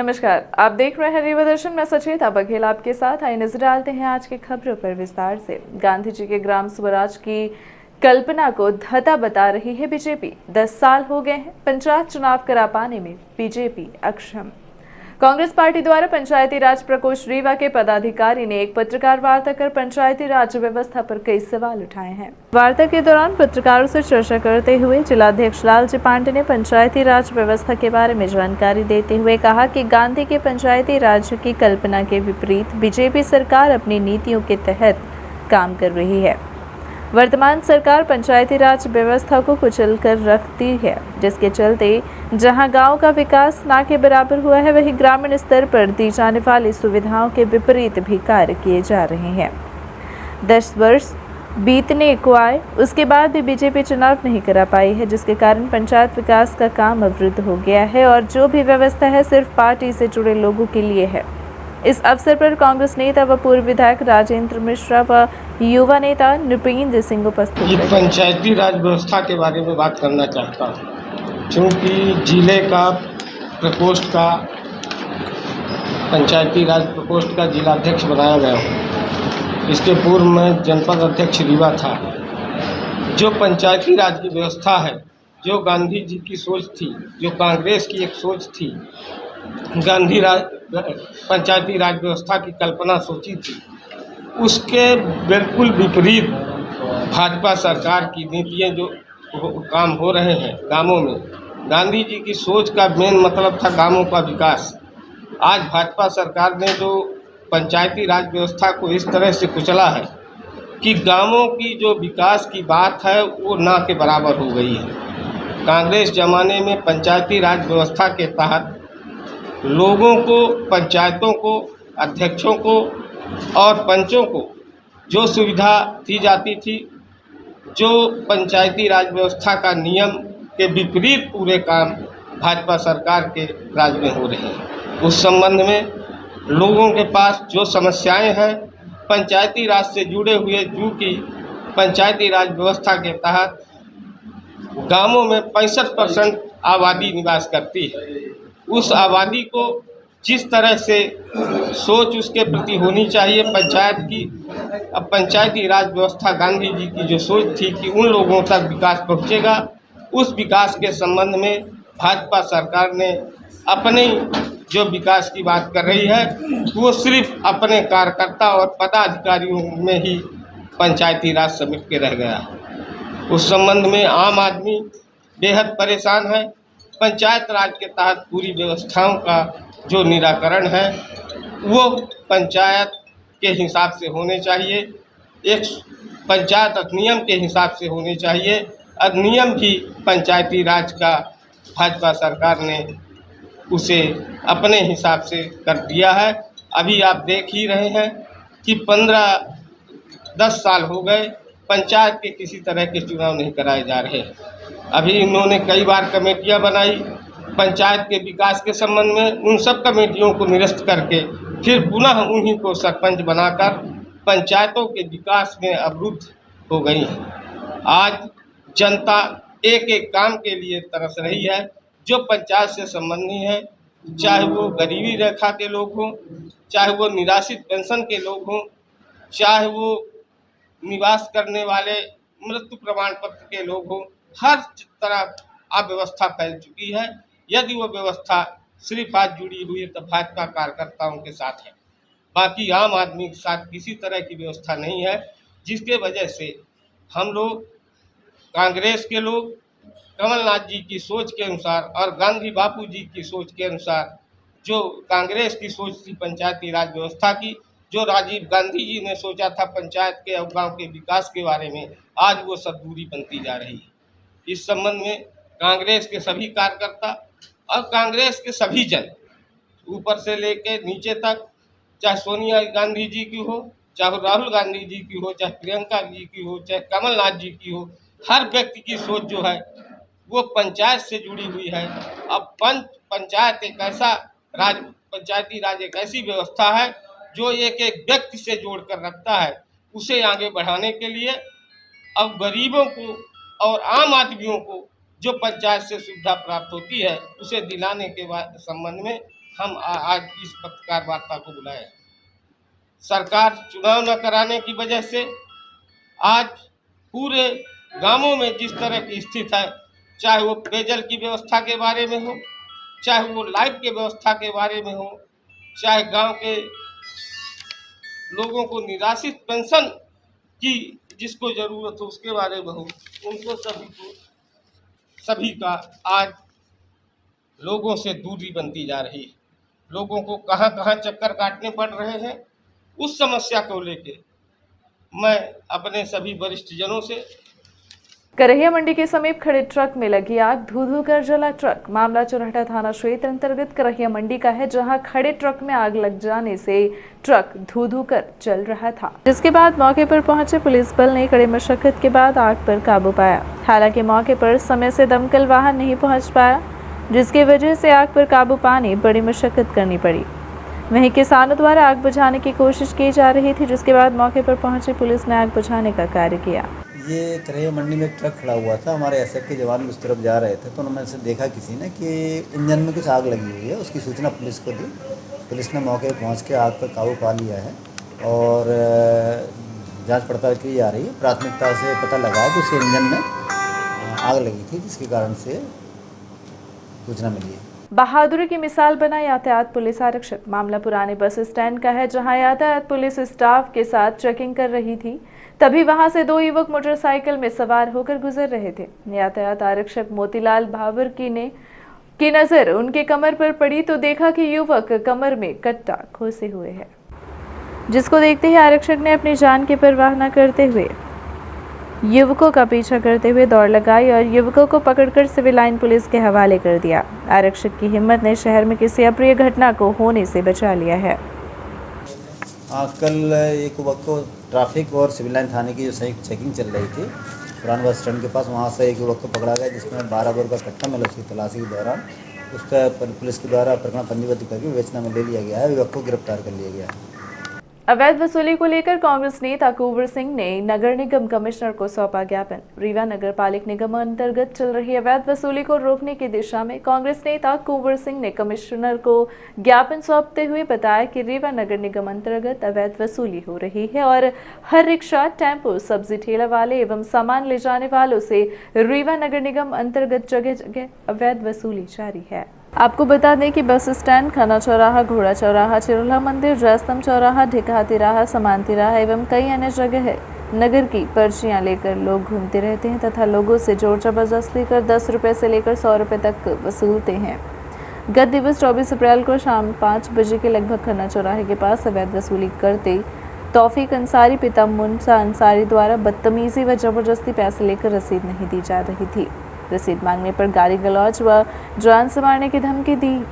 नमस्कार, आप देख रहे हैं रिवदर्शन में सचेता बघेल आपके साथ। आइए नजर डालते हैं आज की खबरों पर विस्तार से। गांधी जी के ग्राम स्वराज की कल्पना को धता बता रही है बीजेपी। 10 साल हो गए हैं पंचायत चुनाव करा पाने में बीजेपी अक्षम। कांग्रेस पार्टी द्वारा पंचायती राज प्रकोष्ठ रीवा के पदाधिकारी ने एक पत्रकार वार्ता कर पंचायती राज व्यवस्था पर कई सवाल उठाए हैं। वार्ता के दौरान पत्रकारों से चर्चा करते हुए जिलाध्यक्ष लालजी पांडे ने पंचायती राज व्यवस्था के बारे में जानकारी देते हुए कहा कि गांधी के पंचायती राज की कल्पना के विपरीत बीजेपी सरकार अपनी नीतियों के तहत काम कर रही है। वर्तमान सरकार पंचायती राज व्यवस्था को कुचल कर रखती है, जिसके चलते जहां गांव का विकास ना के बराबर हुआ है, वहीं ग्रामीण स्तर पर दी जाने वाली सुविधाओं के विपरीत भी कार्य किए जा रहे हैं। 10 वर्ष बीतने को आए, उसके बाद भी बीजेपी चुनाव नहीं करा पाई है, जिसके कारण पंचायत विकास का काम अवरुद्ध हो गया है और जो भी व्यवस्था है सिर्फ पार्टी से जुड़े लोगों के लिए है। इस अवसर पर कांग्रेस नेता व पूर्व विधायक राजेंद्र मिश्रा व युवा नेता नृपेंद्र सिंह उपस्थित थे। पंचायती राज व्यवस्था के बारे में बात करना चाहता हूँ, क्योंकि जिले का प्रकोष्ठ का पंचायती राज प्रकोष्ठ का जिलाध्यक्ष बनाया गया हूँ। इसके पूर्व में जनपद अध्यक्ष रीवा था। जो पंचायती राज की व्यवस्था है, जो गांधी जी की सोच थी, जो कांग्रेस की एक सोच थी, गांधी पंचायती राज व्यवस्था की कल्पना सोची थी, उसके बिल्कुल विपरीत भाजपा सरकार की नीतियाँ जो काम हो रहे हैं गांवों में। गांधी जी की सोच का मेन मतलब था गांवों का विकास। आज भाजपा सरकार ने जो पंचायती राज व्यवस्था को इस तरह से कुचला है कि गांवों की जो विकास की बात है वो ना के बराबर हो गई है। कांग्रेस ज़माने में पंचायती राज व्यवस्था के तहत लोगों को, पंचायतों को, अध्यक्षों को और पंचों को जो सुविधा दी जाती थी, जो पंचायती राज व्यवस्था का नियम के विपरीत पूरे काम भाजपा सरकार के राज में हो रहे हैं। उस संबंध में लोगों के पास जो समस्याएं हैं पंचायती राज से जुड़े हुए, चूँकि पंचायती राज व्यवस्था के तहत गांवों में 65% आबादी निवास करती है। उस आबादी को जिस तरह से सोच उसके प्रति होनी चाहिए पंचायत की, अब पंचायती राज व्यवस्था गांधी जी की जो सोच थी कि उन लोगों तक विकास पहुंचेगा, उस विकास के संबंध में भाजपा सरकार ने अपने जो विकास की बात कर रही है वो सिर्फ अपने कार्यकर्ता और पदाधिकारियों में ही पंचायती राज समेट के रह गया है। उस संबंध में आम आदमी बेहद परेशान है। पंचायत राज के तहत पूरी व्यवस्थाओं का जो निराकरण है वो पंचायत के हिसाब से होने चाहिए, एक पंचायत अधिनियम के हिसाब से होने चाहिए। अधिनियम भी पंचायती राज का भाजपा सरकार ने उसे अपने हिसाब से कर दिया है। अभी आप देख ही रहे हैं कि 10 साल हो गए पंचायत के किसी तरह के चुनाव नहीं कराए जा रहे। अभी इन्होंने कई बार कमेटियां बनाई पंचायत के विकास के संबंध में, उन सब कमेटियों को निरस्त करके फिर पुनः उन्हीं को सरपंच बनाकर पंचायतों के विकास में अवरुद्ध हो गई है। आज जनता एक एक काम के लिए तरस रही है जो पंचायत से संबंधी है, चाहे वो गरीबी रेखा के लोग हों, चाहे वो निराश्रित पेंशन के लोग हों, चाहे वो निवास करने वाले मृत्यु प्रमाण पत्र के लोग हों। हर तरफ अव्यवस्था फैल चुकी है। यदि वो व्यवस्था सिर्फ आज जुड़ी हुई है तो भाजपा कार्यकर्ताओं के साथ है, बाकी आम आदमी के साथ किसी तरह की व्यवस्था नहीं है, जिसके वजह से हम लोग, कांग्रेस के लोग, कमलनाथ जी की सोच के अनुसार और गांधी बापू जी की सोच के अनुसार, जो कांग्रेस की सोच थी पंचायती राज व्यवस्था की, जो राजीव गांधी जी ने सोचा था पंचायत के और गाँव के विकास के बारे में, आज वो सब दूरी बनती जा रही है। इस संबंध में कांग्रेस के सभी कार्यकर्ता और कांग्रेस के सभी जन, ऊपर से लेकर नीचे तक, चाहे सोनिया गांधी जी की हो, चाहे राहुल गांधी जी की हो, चाहे प्रियंका जी की हो, चाहे कमलनाथ जी की हो, हर व्यक्ति की सोच जो है वो पंचायत से जुड़ी हुई है। अब पंचायत एक ऐसा पंचायती राज एक ऐसी व्यवस्था है जो एक एक व्यक्ति से जोड़ कर रखता है। उसे आगे बढ़ाने के लिए अब गरीबों को और आम आदमियों को जो पंचायत से सुविधा प्राप्त होती है उसे दिलाने के बाद संबंध में हम आज इस पत्रकार वार्ता को बुलाए हैं। सरकार चुनाव न कराने की वजह से आज पूरे गांवों में जिस तरह की स्थिति है, चाहे वो पेयजल की व्यवस्था के बारे में हो, चाहे वो लाइट के व्यवस्था के बारे में हो, चाहे गांव के लोगों को निराश्रित पेंशन की जिसको जरूरत हो उसके बारे में हो, उनको सभी का आज लोगों से दूरी बनती जा रही है। लोगों को कहां कहां चक्कर काटने पड़ रहे हैं। उस समस्या को लेके मैं अपने सभी वरिष्ठ जनों से करहिया मंडी के समीप खड़े ट्रक में लगी आग, धू धू कर जला ट्रक। मामला चौराहा थाना क्षेत्र अंतर्गत करहिया मंडी का है, जहां खड़े ट्रक में आग लग जाने से ट्रक धू धू कर जल रहा था, जिसके बाद मौके पर पहुंचे पुलिस बल ने कड़ी मशक्कत के बाद आग पर काबू पाया। हालांकि मौके पर समय से दमकल वाहन नहीं पहुंच पाया, जिसकी वजह से आग पर काबू पाने बड़ी मशक्कत करनी पड़ी। वहीं किसानों द्वारा आग बुझाने की कोशिश की जा रही थी, जिसके बाद मौके पर पहुंची पुलिस ने आग बुझाने का कार्य किया। ये करहिया मंडी में एक ट्रक खड़ा हुआ था। हमारे एसएफ के जवान उस तरफ जा रहे थे, तो उन्होंने से देखा किसी ने कि इंजन में कुछ आग लगी हुई है। उसकी सूचना पुलिस को दी। पुलिस ने मौके पर पहुँच के आग पर काबू पा लिया है और जांच पड़ताल की जा रही है। प्राथमिकता से पता लगा है कि उसके इंजन में आग लगी थी, जिसके कारण से सूचना मिली है। बहादुरी की मिसाल बना यातायात पुलिस आरक्षक। मामला पुराने बस स्टैंड का है, जहां यातायात पुलिस स्टाफ के साथ चेकिंग कर रही थी। तभी वहां से दो युवक मोटरसाइकिल में सवार होकर गुजर रहे थे। यातायात आरक्षक मोतीलाल भावर की नजर उनके कमर पर पड़ी तो देखा कि युवक कमर में कट्टा खोसे हुए है, जिसको देखते ही आरक्षक ने अपनी जान की परवाह न करते हुए युवकों का पीछा करते हुए दौड़ लगाई और युवकों को पकड़कर सिविल लाइन पुलिस के हवाले कर दिया। आरक्षक की हिम्मत ने शहर में किसी अप्रिय घटना को होने से बचा लिया है। कल एक युवक को ट्रैफिक और सिविल लाइन थाने की जो संयुक्त चेकिंग चल रही थी पुराने बस स्टैंड के पास, वहाँ से एक युवक को पकड़ा गया, जिसमें 12 बोर का कट्टा मिला। उसकी तलाशी के दौरान उसका पुलिस के द्वारा प्रकरण पंजीबद्ध करके विवेचना में ले लिया गया है। युवक को गिरफ्तार कर लिया गया है। अवैध वसूली को लेकर कांग्रेस नेता कुंवर सिंह ने नगर निगम कमिश्नर को सौंपा ज्ञापन। रीवा नगर पालिक निगम अंतर्गत चल रही अवैध वसूली को रोकने की दिशा में कांग्रेस नेता कुंवर सिंह ने कमिश्नर को ज्ञापन सौंपते हुए बताया कि रीवा नगर निगम अंतर्गत अवैध वसूली हो रही है और हर रिक्शा, टेम्पो, सब्जी ठेला वाले एवं सामान ले जाने वालों से रीवा नगर निगम अंतर्गत जगह जगह अवैध वसूली जारी है। आपको बता दें कि बस स्टैंड, खाना चौराहा, घोड़ा चौराहा, चिरोला मंदिर, जयस्तंभ चौराहा, ढिका तिराहा, समान तिराहा एवं कई अन्य जगह नगर की पर्चियां लेकर लोग घूमते रहते हैं तथा लोगों से जोर जबरदस्ती कर 10 रुपये से लेकर 100 रुपये तक वसूलते हैं। गत दिवस 24 अप्रैल को शाम 5 बजे के लगभग खन्ना चौराहे के पास अवैध वसूली करते तौफीक अंसारी पिता मुंसा अंसारी द्वारा बदतमीजी व जबरदस्ती पैसे लेकर रसीद नहीं दी जा रही थी। रसीद मांगने पर गाली गलौज व जान से मारने की धमकी दी।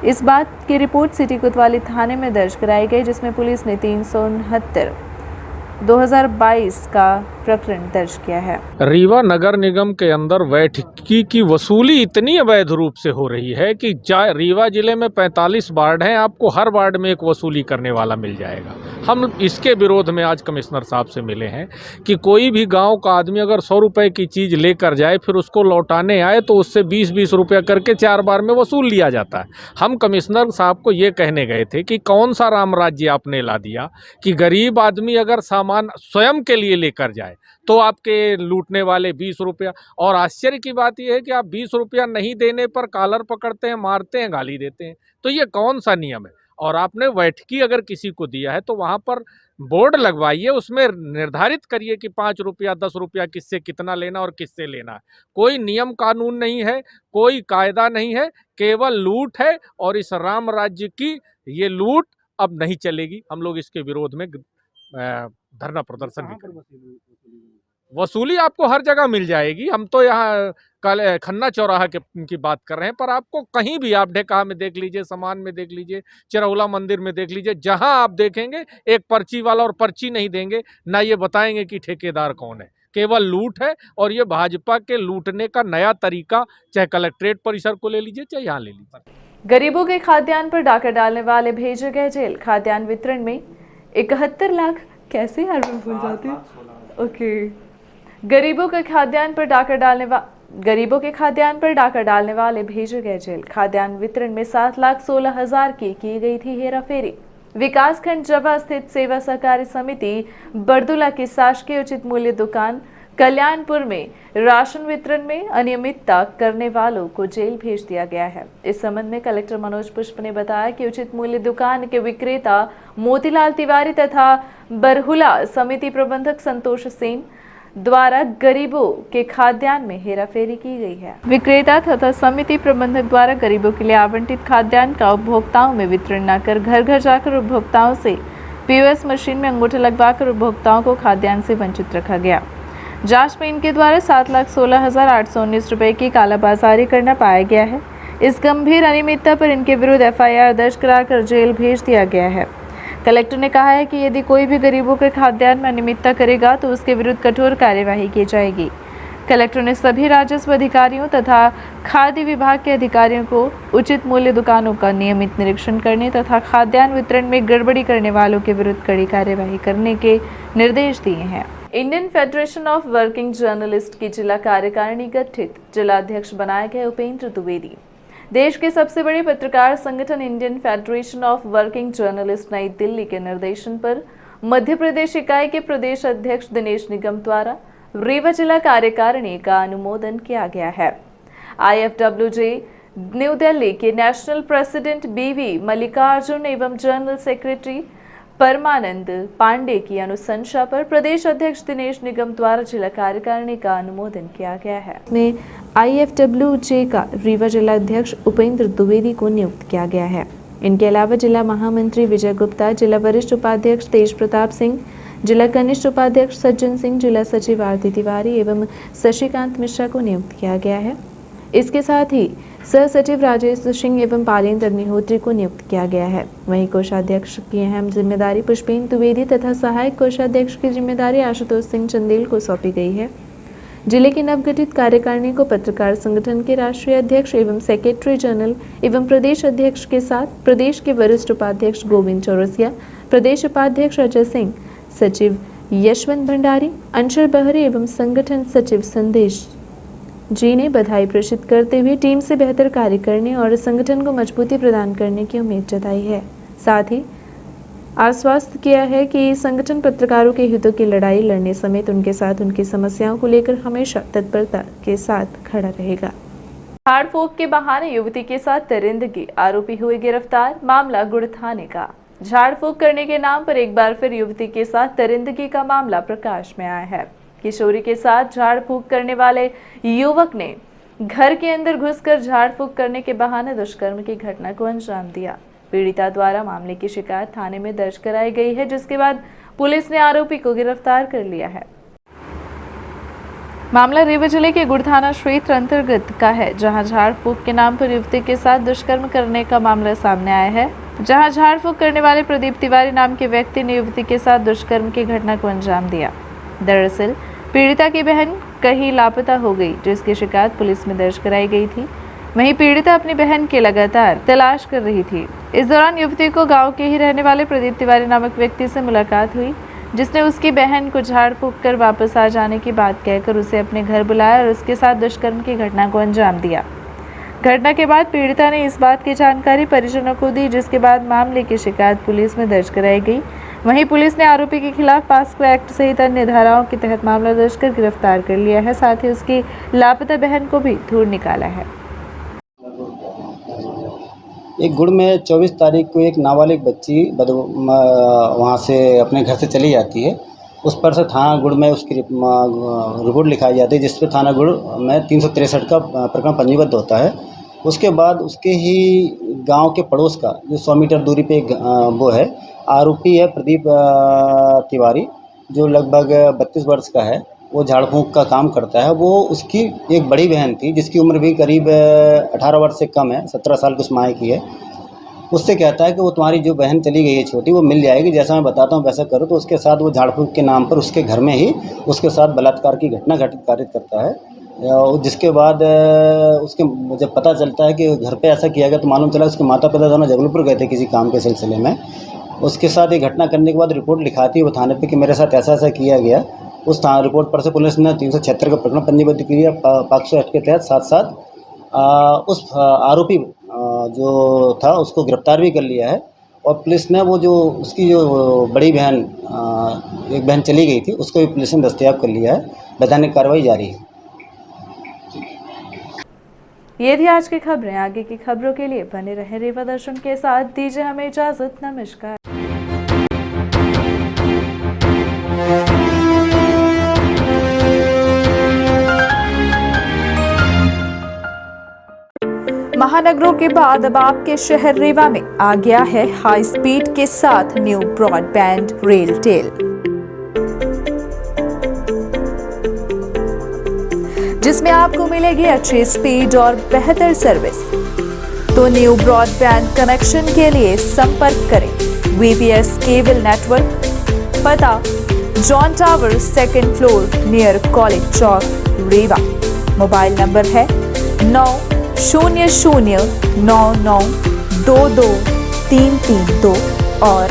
इस बात की रिपोर्ट सिटी कोतवाली थाने में दर्ज कराई गई, जिसमें पुलिस ने 369/2022 का प्रकरण दर्ज किया है। रीवा नगर निगम के अंदर बैठकी की वसूली इतनी अवैध रूप से हो रही है कि रीवा जिले में 45 वार्ड हैं, आपको हर वार्ड में एक वसूली करने वाला मिल जाएगा। हम इसके विरोध में आज कमिश्नर साहब से मिले हैं कि कोई भी गांव का आदमी अगर 100 रुपए की चीज़ लेकर जाए फिर उसको लौटाने आए तो उससे 20-20 रुपया करके 4 बार में वसूल लिया जाता है। हम कमिश्नर साहब को ये कहने गए थे कि कौन सा राम राज्य आपने ला दिया कि गरीब आदमी अगर सामान स्वयं के लिए लेकर जाए तो आपके लूटने वाले 20 रुपया। और आश्चर्य की बात यह है कि आप 20 रुपया नहीं देने पर कॉलर पकड़ते हैं, मारते हैं, गाली देते हैं। तो ये कौन सा नियम है? और आपने बैठकी अगर किसी को दिया है तो वहाँ पर बोर्ड लगवाइए, उसमें निर्धारित करिए कि 5 रुपया 10 रुपया किससे कितना लेना और किससे लेना है। कोई नियम कानून नहीं है, कोई कायदा नहीं है, केवल लूट है। और इस राम राज्य की ये लूट अब नहीं चलेगी। हम लोग इसके विरोध में धरना प्रदर्शन भी करेंगे। वसूली आपको हर जगह मिल जाएगी। हम तो यहाँ कल खन्ना चौराहा की बात कर रहे हैं, पर आपको कहीं भी, आप ढेका में देख लीजिए, समान में देख लीजिए, चिरौला मंदिर में देख लीजिए, जहां आप देखेंगे एक पर्ची वाला, और पर्ची नहीं देंगे, ना ये बताएंगे कि ठेकेदार कौन है। केवल लूट है। और ये भाजपा के लूटने का नया तरीका, चाहे कलेक्ट्रेट परिसर को ले लीजिए, चाहे यहाँ ले लीजिए। गरीबों के खाद्यान्न पर डाका डालने वाले भेजे गए जेल। खाद्यान्न वितरण में 71 लाख कैसे यार मैं भूल जाती हूँ। ओके, गरीबों के खाद्यान्न पर डाका डालने गरीबों के खाद्यान्न पर डाका डालने वाले भेजे गए जेल। खाद्यान्न वितरण में 7,16,000 की गई थी हेराफेरी। विकासखंड जवा स्थित सेवा सहकारी समिति बरदुला की शासकीय उचित मूल्य दुकान कल्याणपुर में राशन वितरण में अनियमितता करने वालों को जेल भेज दिया गया है। इस संबंध में कलेक्टर मनोज पुष्प ने बताया कि उचित मूल्य दुकान के विक्रेता मोतीलाल तिवारी तथा बरहुला समिति प्रबंधक संतोष सेन द्वारा गरीबों के खाद्यान्न में हेराफेरी की गई है। विक्रेता तथा समिति प्रबंधक द्वारा गरीबों के लिए आवंटित खाद्यान्न का उपभोक्ताओं में वितरण न कर घर घर जाकर उपभोक्ताओं से पीओएस मशीन में अंगूठा लगवाकर उपभोक्ताओं को खाद्यान्न से वंचित रखा गया। जांच में इनके द्वारा 7,16,819 रुपए की कालाबाजारी करना पाया गया है। इस गंभीर अनियमितता पर इनके विरुद्ध एफआईआर दर्ज कराकर जेल भेज दिया गया है। कलेक्टर ने कहा है कि यदि कोई भी गरीबों के खाद्यान्न में अनियमितता करेगा तो उसके विरुद्ध कठोर कार्यवाही की जाएगी। कलेक्टर ने सभी राजस्व अधिकारियों तथा खाद्य विभाग के अधिकारियों को उचित मूल्य दुकानों का नियमित निरीक्षण करने तथा खाद्यान्न वितरण में गड़बड़ी करने वालों के विरुद्ध कड़ी कार्यवाही करने के निर्देश दिए हैं। Indian federation of working journalist की जिला कार्यकारिणी गठित। जिलाध्यक्ष बनाए गए उपेंद्र द्विवेदी। देश के सबसे बड़े पत्रकार संगठन Indian federation of working journalist नई दिल्ली के निर्देशन पर मध्य प्रदेश इकाई के प्रदेश अध्यक्ष दिनेश निगम द्वारा रीवा जिला कार्यकारिणी का अनुमोदन किया गया है। IFWJ न्यू दिल्ली के नेशनल प्रेसिडेंट BV मल्लिकार्जुन एवं जनरल सेक्रेटरी परमानंद पांडे की अनुशंसा पर प्रदेश अध्यक्ष दिनेश निगम द्वारा जिला कार्यकारिणी का अनुमोदन किया गया है। इसमें IFWJ का रीवा जिला अध्यक्ष उपेंद्र द्विवेदी को नियुक्त किया गया है। इनके अलावा जिला महामंत्री विजय गुप्ता, जिला वरिष्ठ उपाध्यक्ष तेज प्रताप सिंह, जिला कनिष्ठ उपाध्यक्ष सज्जन सिंह, जिला सचिव आरती तिवारी एवं शशिकांत मिश्रा को नियुक्त किया गया है। इसके साथ ही सह सचिव राजेश सिंह एवं पालेंद्र अग्निहोत्री को नियुक्त किया गया है। वहीं कोषाध्यक्ष की अहम जिम्मेदारी पुष्पेंद्र द्विवेदी तथा सहायक कोषाध्यक्ष की जिम्मेदारी आशुतोष सिंह चंदेल को सौंपी गई है। जिले की नवगठित कार्यकारिणी को पत्रकार संगठन के राष्ट्रीय अध्यक्ष एवं सेक्रेटरी जनरल एवं प्रदेश अध्यक्ष के साथ प्रदेश के वरिष्ठ उपाध्यक्ष गोविंद चौरसिया, प्रदेश उपाध्यक्ष अजय सिंह, सचिव यशवंत भंडारी, अंशल बहरी एवं संगठन सचिव संदेश जी ने बधाई प्रेषित करते हुए टीम से बेहतर कार्य करने और संगठन को मजबूती प्रदान करने की उम्मीद जताई है। साथ ही आश्वस्त किया है कि संगठन पत्रकारों के हितों की लड़ाई लड़ने समेत उनके साथ उनकी समस्याओं को लेकर हमेशा तत्परता के साथ खड़ा रहेगा। हाड़ फूंक के बहाने युवती के साथ दरिंदगी, आरोपी हुए गिरफ्तार। मामला गुड़ थाने का। झाड़ फूंक करने के नाम पर एक बार फिर युवती के साथ दरिंदगी का मामला प्रकाश में आया है। किशोरी के साथ झाड़ फूंक करने वाले युवक ने घर के अंदर घुसकर झाड़ फूंक करने के बहाने दुष्कर्म की घटना को अंजाम दिया। पीड़िता द्वारा मामले की शिकायत थाने में दर्ज कराई गई है, जिसके बाद पुलिस ने आरोपी को गिरफ्तार कर लिया है। मामला रीवा जिले के गुड़ थाना क्षेत्र अंतर्गत का है, जहां झाड़ फूंक के नाम पर युवती के साथ दुष्कर्म करने का मामला सामने आया है। जहां झाड़ फूंक करने वाले प्रदीप तिवारी नाम के व्यक्ति ने युवती के साथ दुष्कर्म की घटना को अंजाम दिया। दरअसल पीड़िता की बहन कहीं लापता हो गई, जिसकी शिकायत पुलिस में दर्ज कराई गई थी। वहीं पीड़िता अपनी बहन की लगातार तलाश कर रही थी। इस दौरान युवती को गांव के ही रहने वाले प्रदीप तिवारी नामक व्यक्ति से मुलाकात हुई, जिसने उसकी बहन को झाड़ फूंक कर वापस आ जाने की बात कहकर उसे अपने घर बुलाया और उसके साथ दुष्कर्म की घटना को अंजाम दिया। घटना के बाद पीड़िता ने इस बात की जानकारी परिजनों को दी, जिसके बाद मामले की शिकायत पुलिस में दर्ज कराई गई। वहीं पुलिस ने आरोपी के खिलाफ पास्को एक्ट सहित अन्य धाराओं के तहत मामला दर्ज कर गिरफ्तार कर लिया है। साथ ही उसकी लापता बहन को भी ढूंढ निकाला है। एक गुड़ में 24 तारीख को एक नाबालिग बच्ची वहाँ से अपने घर से चली जाती है। उस पर से थाना गुड़ में उसकी रिपोर्ट लिखाई जाती है, जिस पर थाना गुड़ में 363 का प्रकरण पंजीबद्ध होता है। उसके बाद उसके ही गांव के पड़ोस का जो 100 मीटर दूरी पे वो है, आरोपी है प्रदीप तिवारी, जो लगभग 32 वर्ष का है। वो झाड़ फूंक का काम करता है। वो उसकी एक बड़ी बहन थी, जिसकी उम्र भी करीब 18 वर्ष से कम है, 17 साल की उस माह की है। उससे कहता है कि वो तुम्हारी जो बहन चली गई है छोटी, वो मिल जाएगी, जैसा मैं बताता हूँ वैसा करो। तो उसके साथ वो झाड़ फूंक के नाम पर उसके घर में ही उसके साथ बलात्कार की घटना कारित करता है। जिसके बाद उसके जब पता चलता है कि घर पे ऐसा किया गया, तो मालूम चला उसके माता पिता दोनों जबलपुर गए थे किसी काम के सिलसिले में। उसके साथ ये घटना करने के बाद रिपोर्ट लिखाती है वो थाने पे कि मेरे साथ ऐसा ऐसा किया गया। उस रिपोर्ट पर से पुलिस ने 376 का प्रकरण पंजीबद्ध किया पॉक्सो एक्ट के तहत। साथ साथ उस आरोपी जो था उसको गिरफ्तार भी कर लिया है और पुलिस ने वो जो उसकी जो बड़ी बहन एक बहन चली गई थी उसको भी पुलिस ने दस्तयाब कर लिया है। वैधानिक कार्रवाई जारी है। ये थी आज की खबरें। आगे की खबरों के लिए बने रहे रीवा दर्शन के साथ। दीजिए हमें इजाजत। नमस्कार। महानगरों के बाद अब आपके शहर रीवा में आ गया है हाई स्पीड के साथ न्यू ब्रॉडबैंड रेलटेल, जिसमें आपको मिलेगी अच्छी स्पीड और बेहतर सर्विस। तो न्यू ब्रॉडबैंड कनेक्शन के लिए संपर्क करें VPS केबल नेटवर्क, पता John tower 2nd floor near college चौक रीवा। मोबाइल नंबर है 900099222332 और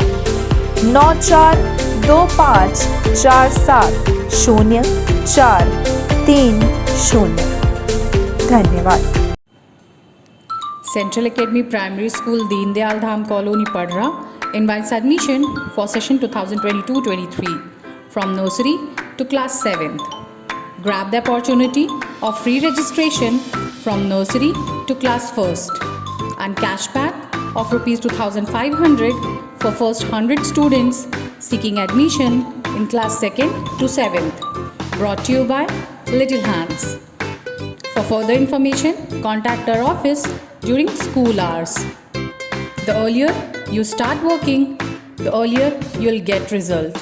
9425470430। धन्यवाद। Central Academy Primary School, Deen Dayal Dham Colony, Padra invites admission for session 2022-23 from nursery to class 7th. Grab the opportunity of free registration from nursery to class 1st and cashback of Rs 2,500 for first 100 students seeking admission in class 2nd to 7th. Brought to you by Little Hands. For further information, contact our office during school hours. The earlier you start working, the earlier you'll get result.